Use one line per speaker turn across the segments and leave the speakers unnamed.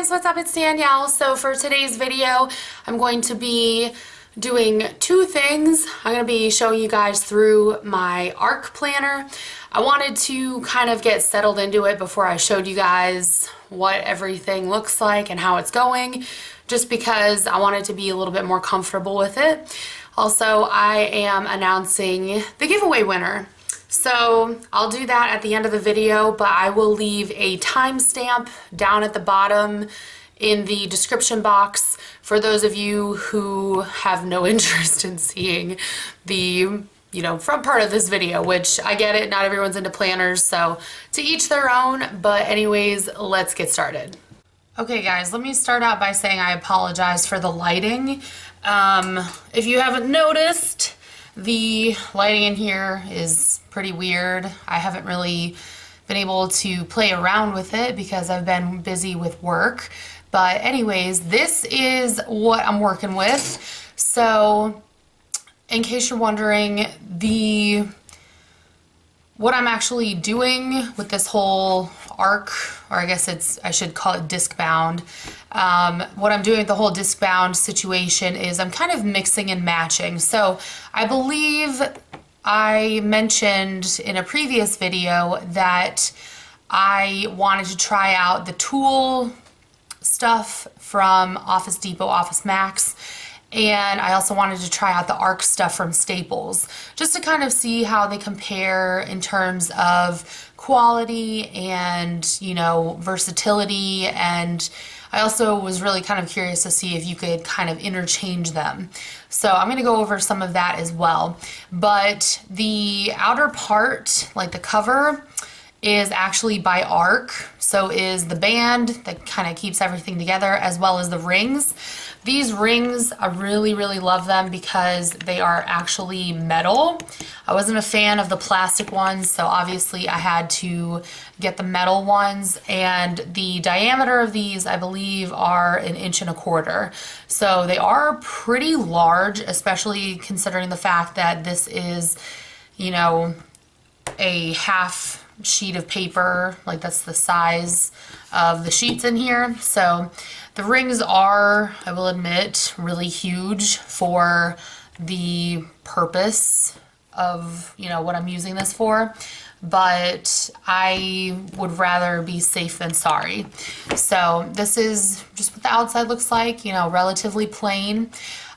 guys, what's up? It's Danielle. So for today's video, I'm going to be doing two things. I'm going to be showing you guys through my Arc planner. I wanted to kind of get settled into it before I showed you guys what everything looks like and how it's going, just because I wanted to be a little bit more comfortable with it. Also, I am announcing the giveaway winner. So I'll do that at the end of the video, but I will leave a timestamp down at the bottom in the description box for those of you who have no interest in seeing the front part of this video, which I get it, not everyone's into planners, so to each their own. But anyways, let's get started. Okay guys, let me start out by saying I apologize for the lighting. If you haven't noticed, the lighting in here is pretty weird. I haven't really been able to play around with it because I've been busy with work. But anyways, this is what I'm working with. So in case you're wondering, what I'm actually doing with this whole Arc, or I guess I should call it Discbound. What I'm doing with the whole Discbound situation is I'm kind of mixing and matching. So I believe I mentioned in a previous video that I wanted to try out the TUL stuff from Office Depot, Office Max, and I also wanted to try out the Arc stuff from Staples, just to kind of see how they compare in terms of quality and, versatility. And I also was really kind of curious to see if you could kind of interchange them. So I'm going to go over some of that as well. But the outer part, like the cover, is actually by Arc. So is the band that kind of keeps everything together, as well as the rings. These rings, I really, really love them because they are actually metal. I wasn't a fan of the plastic ones, so obviously I had to get the metal ones. And the diameter of these, I believe, are 1.25 inches. So they are pretty large, especially considering the fact that this is, a half sheet of paper. Like, that's the size of the sheets in here. So the rings are, I will admit, really huge for the purpose of, what I'm using this for. But I would rather be safe than sorry. So this is just what the outside looks like, relatively plain.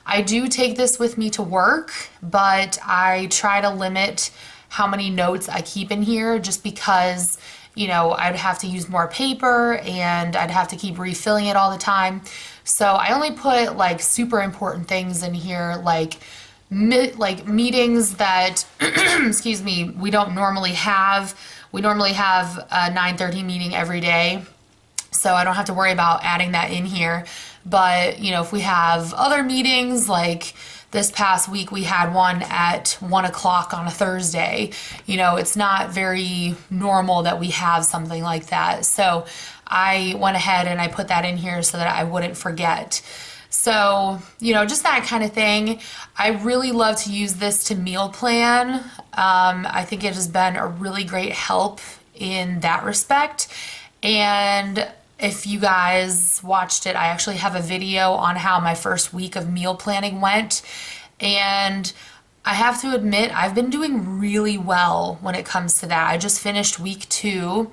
I do take this with me to work, but I try to limit how many notes I keep in here, just because I'd have to use more paper and I'd have to keep refilling it all the time. So I only put like super important things in here, like meetings that excuse me, we don't normally have. We normally have a 9:30 meeting every day, so I don't have to worry about adding that in here. But if we have other meetings, like this past week we had one at 1 o'clock on a Thursday. It's not very normal that we have something like that. So I went ahead and I put that in here so that I wouldn't forget. So, just that kind of thing. I really love to use this to meal plan. I think it has been a really great help in that respect. And if you guys watched it, I actually have a video on how my first week of meal planning went. And I have to admit, I've been doing really well when it comes to that. I just finished week 2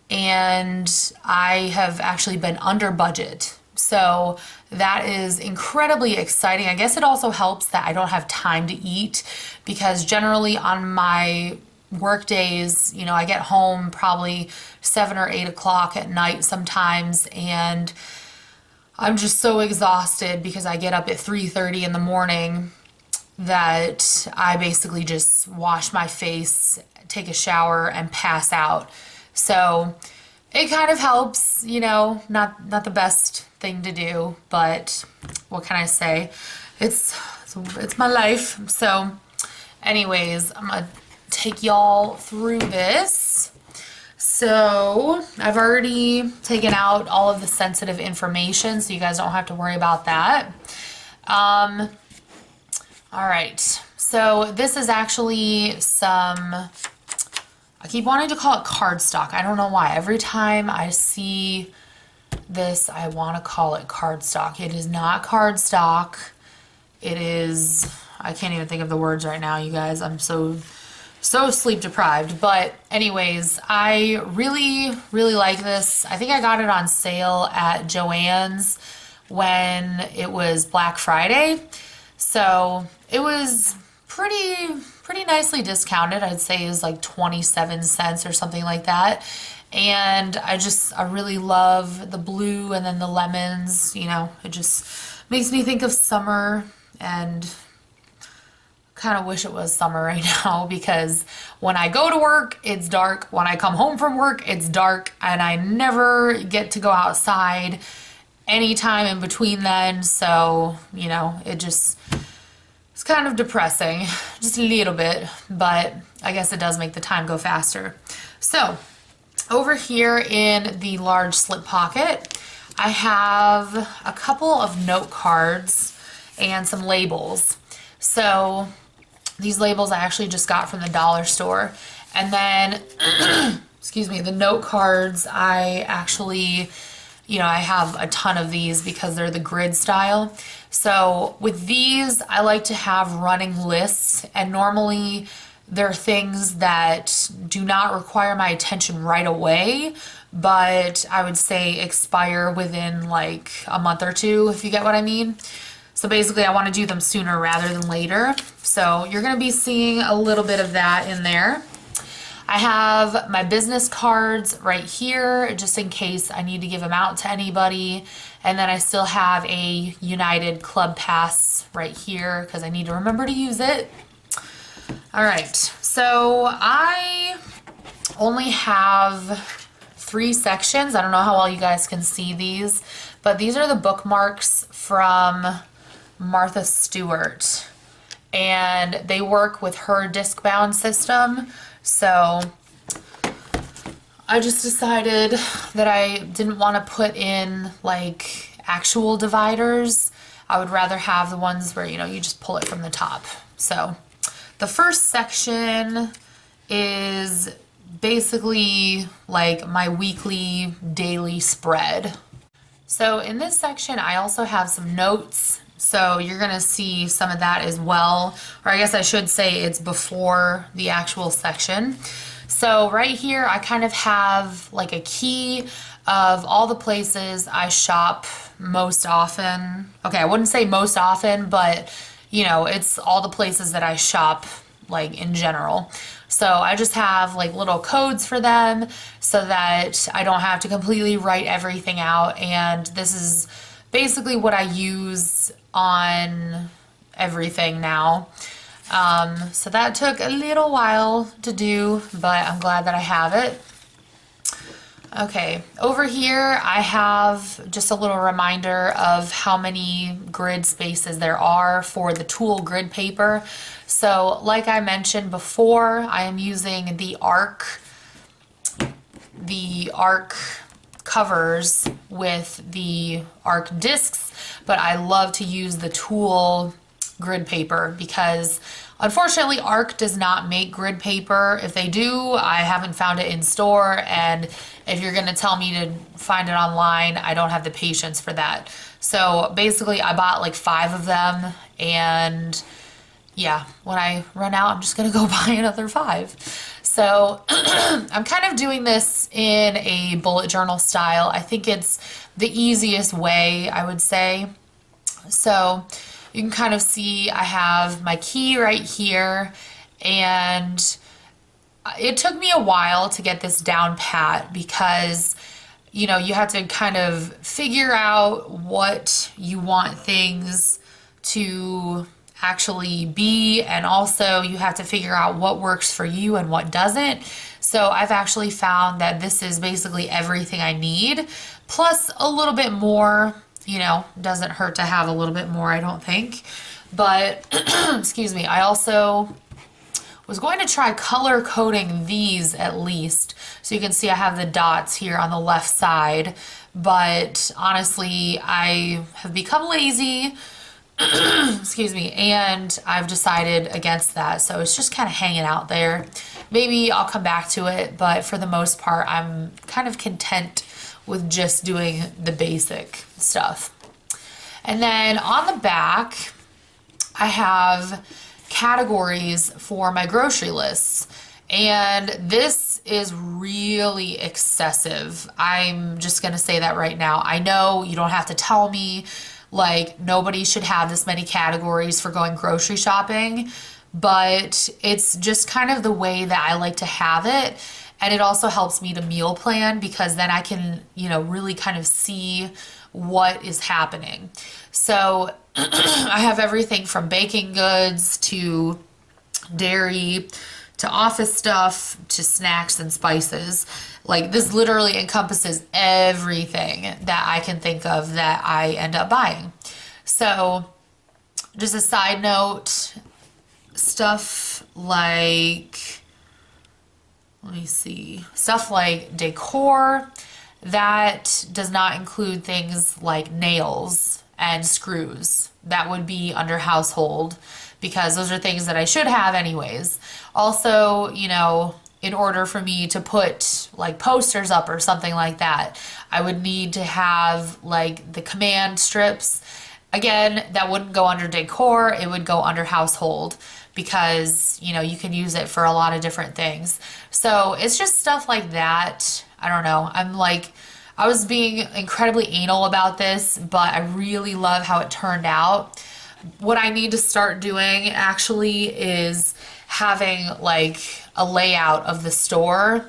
and I have actually been under budget. So that is incredibly exciting. I guess it also helps that I don't have time to eat, because generally on my work days, I get home probably 7 or 8 o'clock at night sometimes, and I'm just so exhausted because I get up at 3:30 in the morning that I basically just wash my face, take a shower, and pass out. So it kind of helps, not the best thing to do, but what can I say? It's my life. So anyways, I'm gonna take y'all through this. So I've already taken out all of the sensitive information, so you guys don't have to worry about that. All right, so this is actually some, I keep wanting to call it cardstock. I don't know why. Every time I see this, I want to call it cardstock. It is not cardstock. It is, I can't even think of the words right now, you guys. I'm so sleep deprived. But anyways, I really like this. I think I got it on sale at Joann's when it was Black Friday. So it was pretty nicely discounted. I'd say it was like 27 cents or something like that. And I really love the blue and then the lemons, you know, it just makes me think of summer, and kind of wish it was summer right now, because when I go to work, it's dark. When I come home from work, it's dark, and I never get to go outside anytime in between then. So, you know, it's kind of depressing, just a little bit, but I guess it does make the time go faster. So over here in the large slip pocket, I have a couple of note cards and some labels. So these labels I actually just got from the dollar store. And then, excuse me, the note cards I actually, you know, I have a ton of these because they're the grid style. So with these, I like to have running lists, and normally they're things that do not require my attention right away, but I would say expire within like a month or two, if you get what I mean. So basically I want to do them sooner rather than later. So you're going to be seeing a little bit of that in there. I have my business cards right here, just in case I need to give them out to anybody. And then I still have a United Club Pass right here because I need to remember to use it. All right, so I only have 3 sections. I don't know how well you guys can see these, but these are the bookmarks from Martha Stewart, and they work with her Discbound system. So I just decided that I didn't want to put in like actual dividers. I would rather have the ones where, you know, you just pull it from the top. So the first section is basically like my weekly, daily spread. So in this section, I also have some notes. So you're going to see some of that as well. Or I guess I should say it's before the actual section. So right here, I kind of have like a key of all the places I shop most often. Okay, I wouldn't say most often, but you know, it's all the places that I shop like in general. So I just have like little codes for them so that I don't have to completely write everything out. And this is basically what I use on everything now. So that took a little while to do, but I'm glad that I have it. Okay, over here I have just a little reminder of how many grid spaces there are for the TUL grid paper. So like I mentioned before, I am using the Arc covers with the Arc discs, but I love to use the TUL grid paper because unfortunately Arc does not make grid paper. If they do, I haven't found it in store, and if you're gonna tell me to find it online, I don't have the patience for that. So basically I bought like 5 of them, and yeah, when I run out, I'm just gonna go buy another 5. So I'm kind of doing this in a bullet journal style. I think it's the easiest way, I would say. So you can kind of see I have my key right here, and it took me a while to get this down pat because, you know, you have to kind of figure out what you want things to actually be, and also you have to figure out what works for you and what doesn't. So I've actually found that this is basically everything I need, plus a little bit more. You know, doesn't hurt to have a little bit more, I don't think. But, excuse me, I also was going to try color coding these at least. So you can see I have the dots here on the left side. But honestly, I have become lazy, excuse me, and I've decided against that. So it's just kind of hanging out there. Maybe I'll come back to it, but for the most part, I'm kind of content with just doing the basic stuff. And then on the back, I have categories for my grocery lists. And this is really excessive. I'm just going to say that right now. I know you don't have to tell me, like, nobody should have this many categories for going grocery shopping, but it's just kind of the way that I like to have it. And it also helps me to meal plan because then I can, you know, really kind of see what is happening. So I have everything from baking goods to dairy to office stuff to snacks and spices. Like, this literally encompasses everything that I can think of that I end up buying. So just a side note, stuff like, let me see, stuff like decor, that does not include things like nails and screws. That would be under household because those are things that I should have anyways. Also, you know, in order for me to put like posters up or something like that, I would need to have like the command strips. Again, that wouldn't go under decor, it would go under household because, you know, you can use it for a lot of different things. So it's just stuff like that. I don't know. I was being incredibly anal about this, but I really love how it turned out. What I need to start doing actually is having like a layout of the store,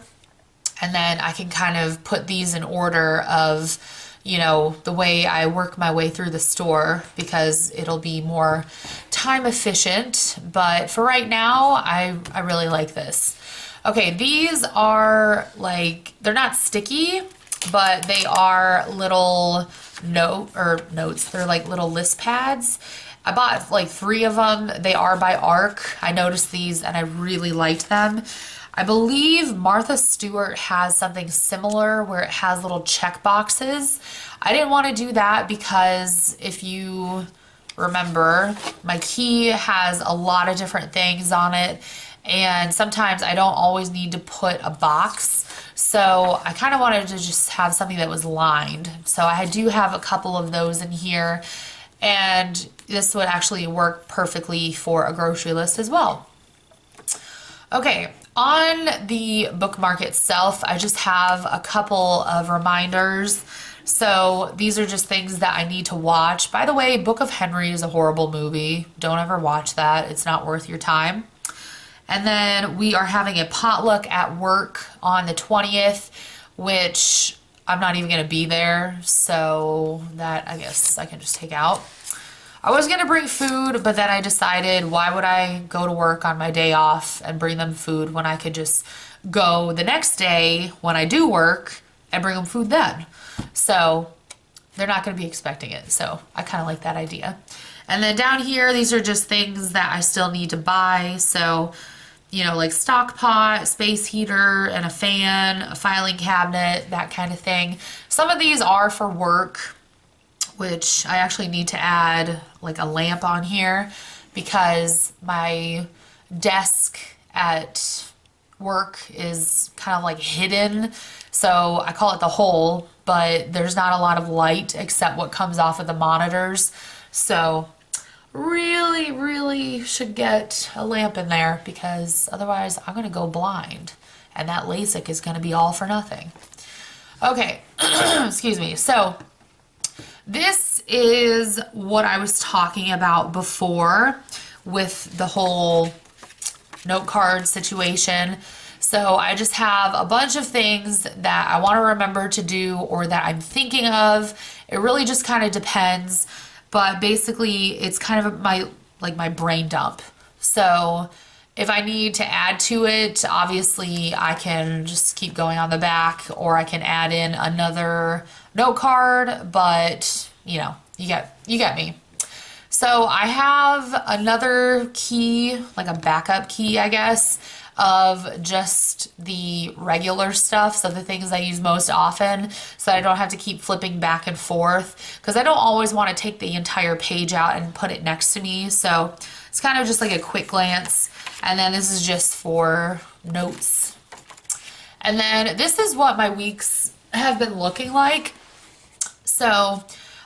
and then I can kind of put these in order of, you know, the way I work my way through the store because it'll be more time efficient. But for right now, I really like this. Okay, these are like, they're not sticky, but they are little notes. They're like little list pads. I bought like 3 of them. They are by Arc. I noticed these and I really liked them. I believe Martha Stewart has something similar where it has little check boxes. I didn't want to do that because if you remember, my key has a lot of different things on it, and sometimes I don't always need to put a box. So I kind of wanted to just have something that was lined. So I do have a couple of those in here, and this would actually work perfectly for a grocery list as well. Okay, on the bookmark itself, I just have a couple of reminders. So these are just things that I need to watch. By the way, Book of Henry is a horrible movie. Don't ever watch that. It's not worth your time. And then we are having a potluck at work on the 20th, which I'm not even going to be there. So that, I guess I can just take out. I was going to bring food, but then I decided, why would I go to work on my day off and bring them food when I could just go the next day when I do work and bring them food then? So they're not going to be expecting it. So I kind of like that idea. And then down here, these are just things that I still need to buy. So, you know, like stock pot, space heater, and a fan, a filing cabinet, that kind of thing. Some of these are for work, which I actually need to add like a lamp on here because my desk at work is kind of like hidden. So I call it the hole, but there's not a lot of light except what comes off of the monitors. So really should get a lamp in there because otherwise I'm gonna go blind and that LASIK is gonna be all for nothing. Okay, excuse me. So this is what I was talking about before with the whole note card situation. So I just have a bunch of things that I want to remember to do or that I'm thinking of. It really just kind of depends, but basically it's kind of my brain dump. So if I need to add to it, obviously I can just keep going on the back, or I can add in another note card, but you know, you get me. So I have another key, like a backup key, I guess, of just the regular stuff, so the things I use most often, so I don't have to keep flipping back and forth, because I don't always want to take the entire page out and put it next to me. So it's kind of just like a quick glance. And then this is just for notes. And then this is what my week's have been looking like. So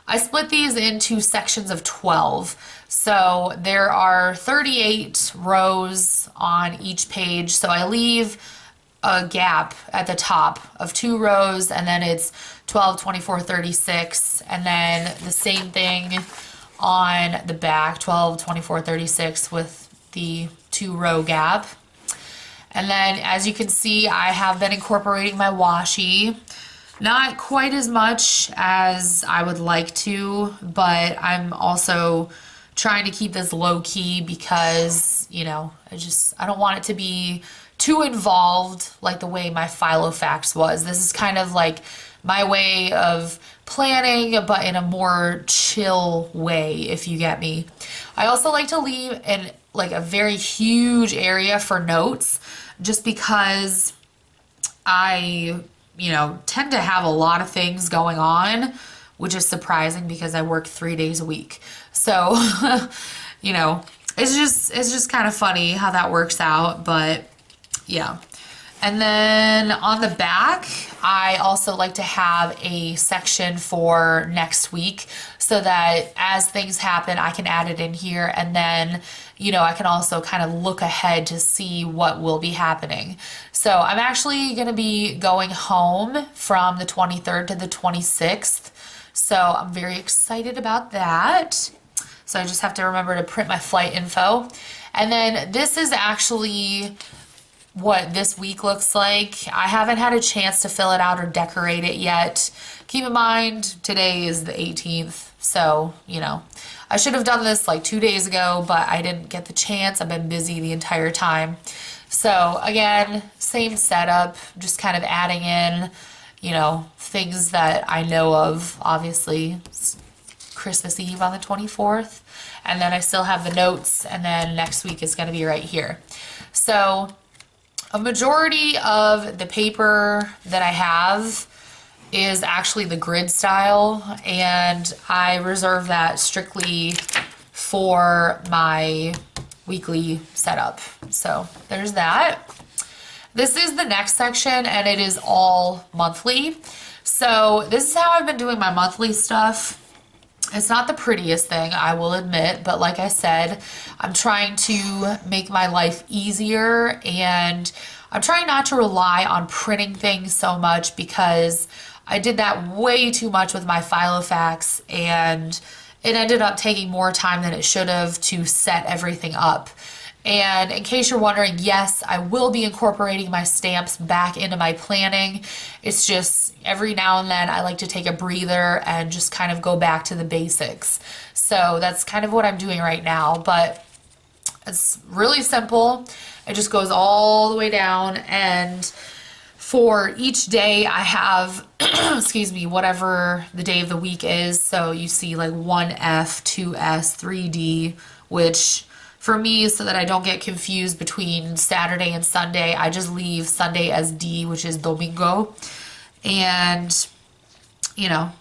I split these into sections of 12. So there are 38 rows on each page. So I leave a gap at the top of 2 rows, and then it's 12, 24, 36, and then the same thing on the back, 12, 24, 36 with the 2-row gap. And then as you can see, I have been incorporating my washi. Not quite as much as I would like to, but I'm also trying to keep this low key because, you know, I don't want it to be too involved like the way my Filofax was. This is kind of like my way of planning, but in a more chill way, if you get me. I also like to leave a very huge area for notes, just because I, tend to have a lot of things going on, which is surprising because I work 3 days a week. So, it's just kind of funny how that works out, but yeah. And then on the back, I also like to have a section for next week so that as things happen, I can add it in here. And then, I can also kind of look ahead to see what will be happening. So I'm actually going to be going home from the 23rd to the 26th. So I'm very excited about that. So I just have to remember to print my flight info. And then this is actually what this week looks like. I haven't had a chance to fill it out or decorate it yet. Keep in mind, today is the 18th, so, I should have done this like 2 days ago, but I didn't get the chance. I've been busy the entire time. So again, same setup, just kind of adding in, things that I know of. Obviously, it's Christmas Eve on the 24th, and then I still have the notes, and then next week is going to be right here. So a majority of the paper that I have is actually the grid style, and I reserve that strictly for my weekly setup. So there's that. This is the next section, and it is all monthly. So this is how I've been doing my monthly stuff. It's not the prettiest thing, I will admit, but like I said, I'm trying to make my life easier, and I'm trying not to rely on printing things so much because I did that way too much with my Filofax, and it ended up taking more time than it should have to set everything up. And in case you're wondering, yes, I will be incorporating my stamps back into my planning. It's just every now and then I like to take a breather and just kind of go back to the basics. So that's kind of what I'm doing right now, but it's really simple. It just goes all the way down, and for each day I have, excuse me, whatever the day of the week is. So you see like 1F, 2S, 3D, which for me, so that I don't get confused between Saturday and Sunday, I just leave Sunday as D, which is Domingo. And,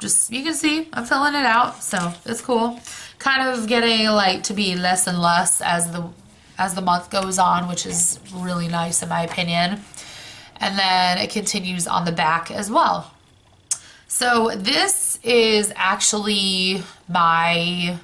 just, you can see I'm filling it out, so it's cool. Kind of getting like to be less and less as the month goes on, which is really nice in my opinion. And then it continues on the back as well. So this is actually my,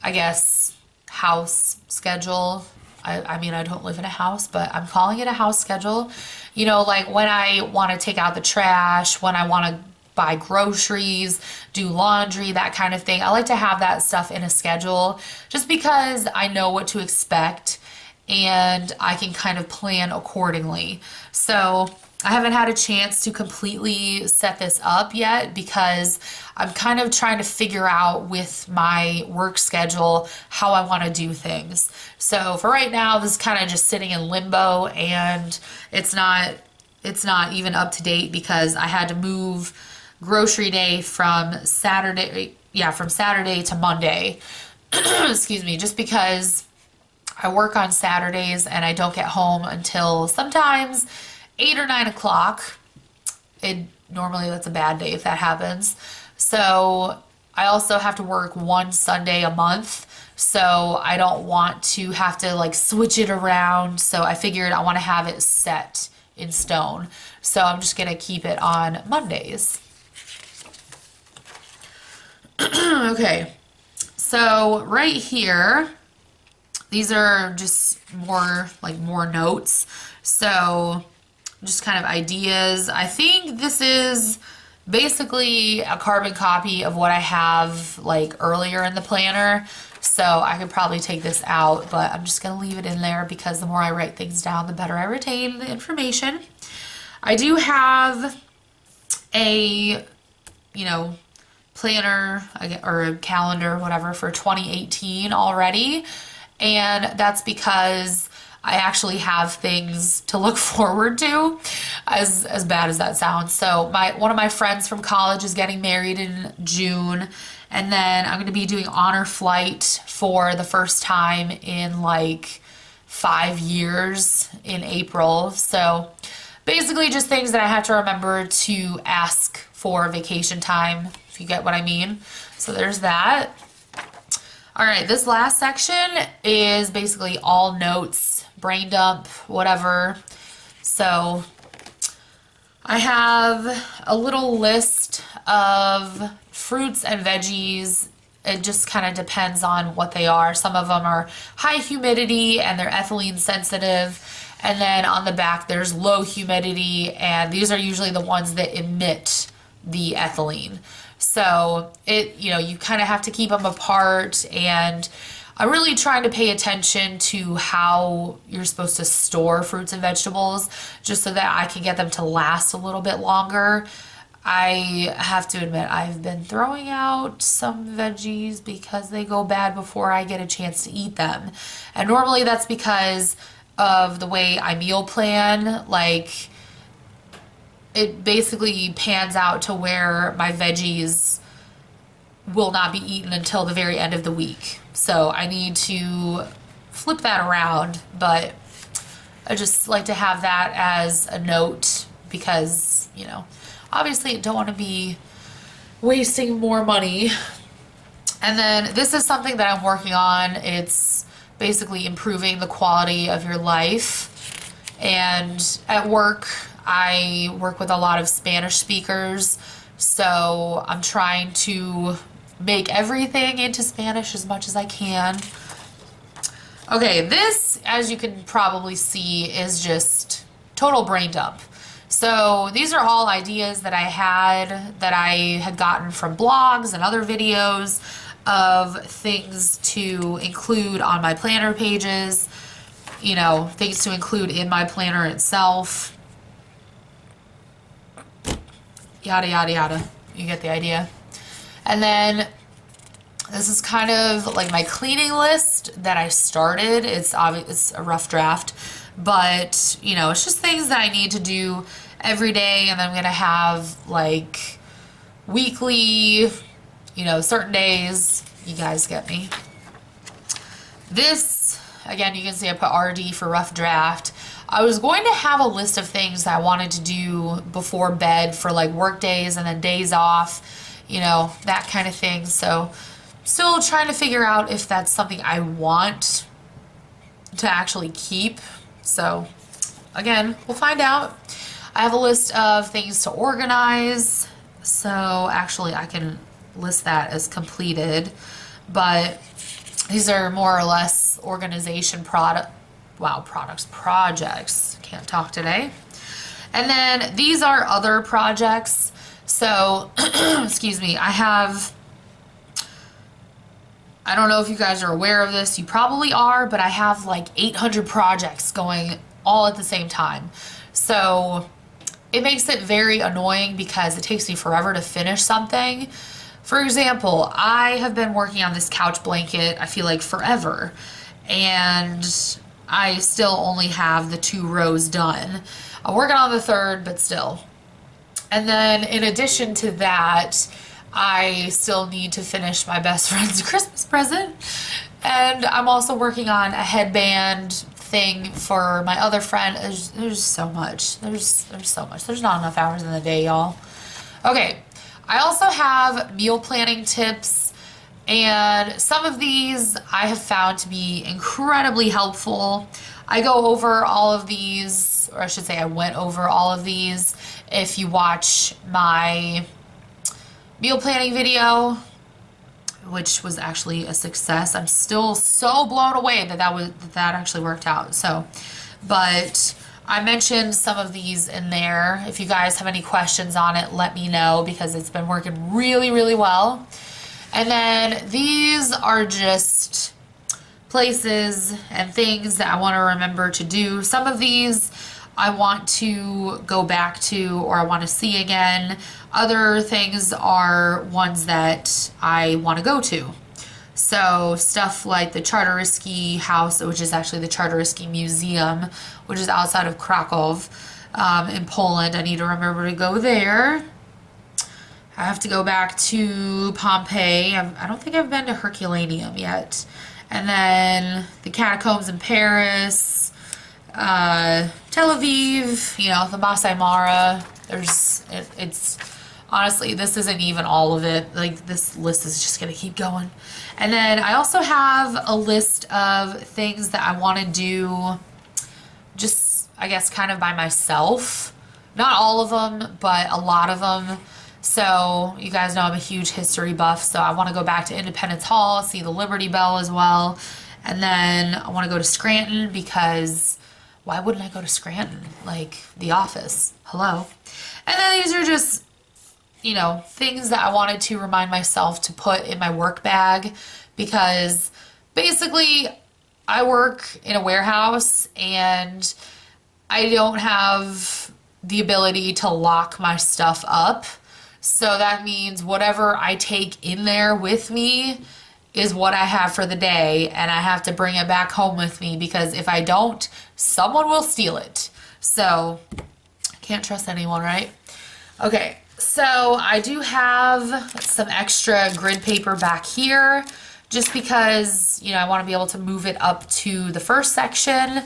I guess, house schedule. I mean, I don't live in a house, but I'm calling it a house schedule. Like when I want to take out the trash, when I want to buy groceries, do laundry, that kind of thing. I like to have that stuff in a schedule just because I know what to expect and I can kind of plan accordingly. So I haven't had a chance to completely set this up yet because I'm kind of trying to figure out with my work schedule how I want to do things. So for right now, this is kind of just sitting in limbo, and it's not even up to date because I had to move grocery day from Saturday to Monday. Excuse me, just because I work on Saturdays and I don't get home until sometimes 8 or 9 o'clock. Normally that's a bad day if that happens. So I also have to work one Sunday a month. So I don't want to have to like switch it around. So I figured I want to have it set in stone. So I'm just gonna keep it on Mondays. Okay, so right here, these are just more notes. So just kind of ideas. I think this is basically a carbon copy of what I have like earlier in the planner. So I could probably take this out, but I'm just gonna leave it in there because the more I write things down, the better I retain the information. I do have a, planner or a calendar, whatever, for 2018 already. And that's because I actually have things to look forward to, as bad as that sounds. So one of my friends from college is getting married in June, and then I'm going to be doing honor flight for the first time in like 5 years in April. So basically just things that I have to remember to ask for vacation time, if you get what I mean. So there's that. All right, this last section is basically all notes, brain dump, whatever. So I have a little list of fruits and veggies. It just kind of depends on what they are. Some of them are high humidity and they're ethylene sensitive. And then on the back, there's low humidity, and these are usually the ones that emit the ethylene. So you kind of have to keep them apart, and I'm really trying to pay attention to how you're supposed to store fruits and vegetables just so that I can get them to last a little bit longer. I have to admit, I've been throwing out some veggies because they go bad before I get a chance to eat them. And normally that's because of the way I meal plan. Like, it basically pans out to where my veggies will not be eaten until the very end of the week. So I need to flip that around, but I just like to have that as a note because, obviously I don't want to be wasting more money. And then this is something that I'm working on. It's basically improving the quality of your life. And at work, I work with a lot of Spanish speakers, so I'm trying to make everything into Spanish as much as I can. Okay, this, as you can probably see, is just total brain dump. So these are all ideas that I had gotten from blogs and other videos of things to include on my planner pages, things to include in my planner itself. Yada, yada, yada. You get the idea. And then this is kind of like my cleaning list that I started. It's a rough draft, but it's just things that I need to do every day. And then I'm going to have like weekly, certain days. You guys get me. This, again, you can see I put RD for rough draft. I was going to have a list of things that I wanted to do before bed for like work days and then days off, that kind of thing. So still trying to figure out if that's something I want to actually keep. So again, we'll find out. I have a list of things to organize. So actually I can list that as completed, but these are more or less organization projects. Can't talk today. And then these are other projects. So, excuse me, I don't know if you guys are aware of this. You probably are, but I have like 800 projects going all at the same time. So it makes it very annoying because it takes me forever to finish something. For example, I have been working on this couch blanket, I feel like forever, and I still only have the 2 rows done. I'm working on the 3rd, but still. And then in addition to that, I still need to finish my best friend's Christmas present. And I'm also working on a headband thing for my other friend. There's so much. There's so much. There's not enough hours in the day, y'all. Okay, I also have meal planning tips, and some of these I have found to be incredibly helpful. I go over all of these or I should say I went over all of these. If you watch my meal planning video, which was actually a success. I'm still so blown away that that actually worked out. So, but I mentioned some of these in there. If you guys have any questions on it, let me know, because it's been working really, really well. And then these are just places and things that I want to remember to do. Some of these I want to go back to, or I want to see again. Other things are ones that I want to go to. So stuff like the Czartoryski house, which is actually the Czartoryski Museum, which is outside of Krakow in Poland. I need to remember to go there. I have to go back to Pompeii. I don't think I've been to Herculaneum yet. And then the catacombs in Paris, Tel Aviv, you know, the Masai Mara. It's honestly, this isn't even all of it. Like, this list is just gonna keep going. And then I also have a list of things that I want to do, just, I guess, kind of by myself. Not all of them, but a lot of them. So you guys know I'm a huge history buff, so I want to go back to Independence Hall, see the Liberty Bell as well. And then I want to go to Scranton, because why wouldn't I go to Scranton? Like, The Office. Hello. And then these are just, you know, things that I wanted to remind myself to put in my work bag, because basically I work in a warehouse and I don't have the ability to lock my stuff up. So that means whatever I take in there with me is what I have for the day, and I have to bring it back home with me, because if I don't, someone will steal it. So can't trust anyone, right? Okay, so I do have some extra grid paper back here, just because, you know, I want to be able to move it up to the first section.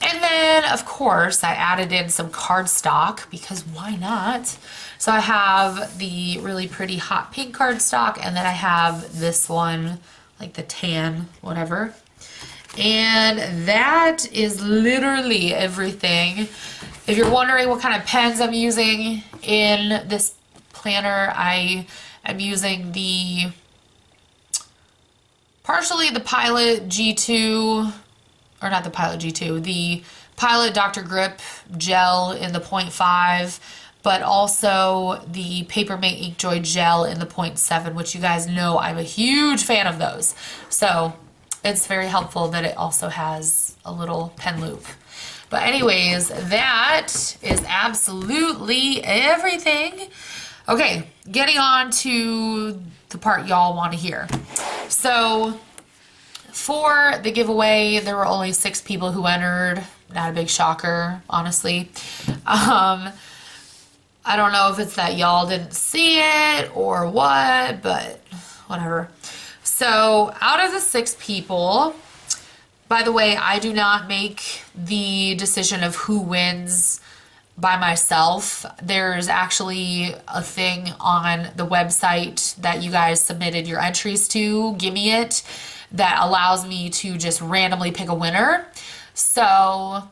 And then, of course, I added in some cardstock, because why not? So I have the really pretty hot pink cardstock, and then I have this one, like the tan, whatever. And that is literally everything. If you're wondering what kind of pens I'm using in this planner, I am using partially the Pilot G2, or not the Pilot G2, the Pilot Dr. Grip gel in the 0.5, but also the Papermate Inkjoy gel in the 0.7, which you guys know I'm a huge fan of those. So it's very helpful that it also has a little pen loop. But anyways, that is absolutely everything. Okay, getting on to the part y'all want to hear. So for the giveaway, there were only 6 people who entered. Not a big shocker, honestly. I don't know if it's that y'all didn't see it or what, but whatever. So out of the 6 people, by the way, I do not make the decision of who wins by myself. There's actually a thing on the website that you guys submitted your entries to, Gimme It, that allows me to just randomly pick a winner. So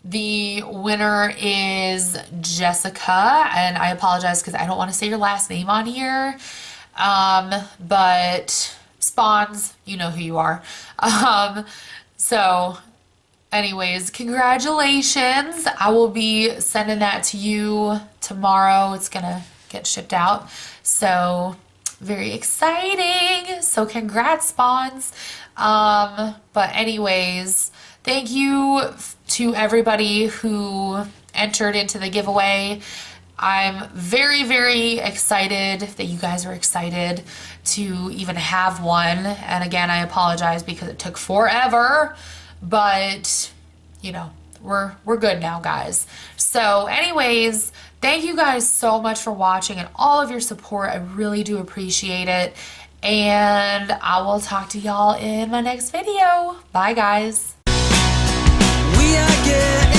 the winner is Jessica, and I apologize because I don't want to say your last name on here. But Spawns, you know who you are. So anyways, congratulations. I will be sending that to you tomorrow. It's gonna get shipped out. So very exciting. So congrats, Spawns. But anyways, thank you to everybody who entered into the giveaway. I'm very, very excited that you guys are excited to even have one. And again, I apologize because it took forever, but you know, we're good now, guys. So anyways, thank you guys so much for watching and all of your support. I really do appreciate it. And I will talk to y'all in my next video. Bye, guys.
We are getting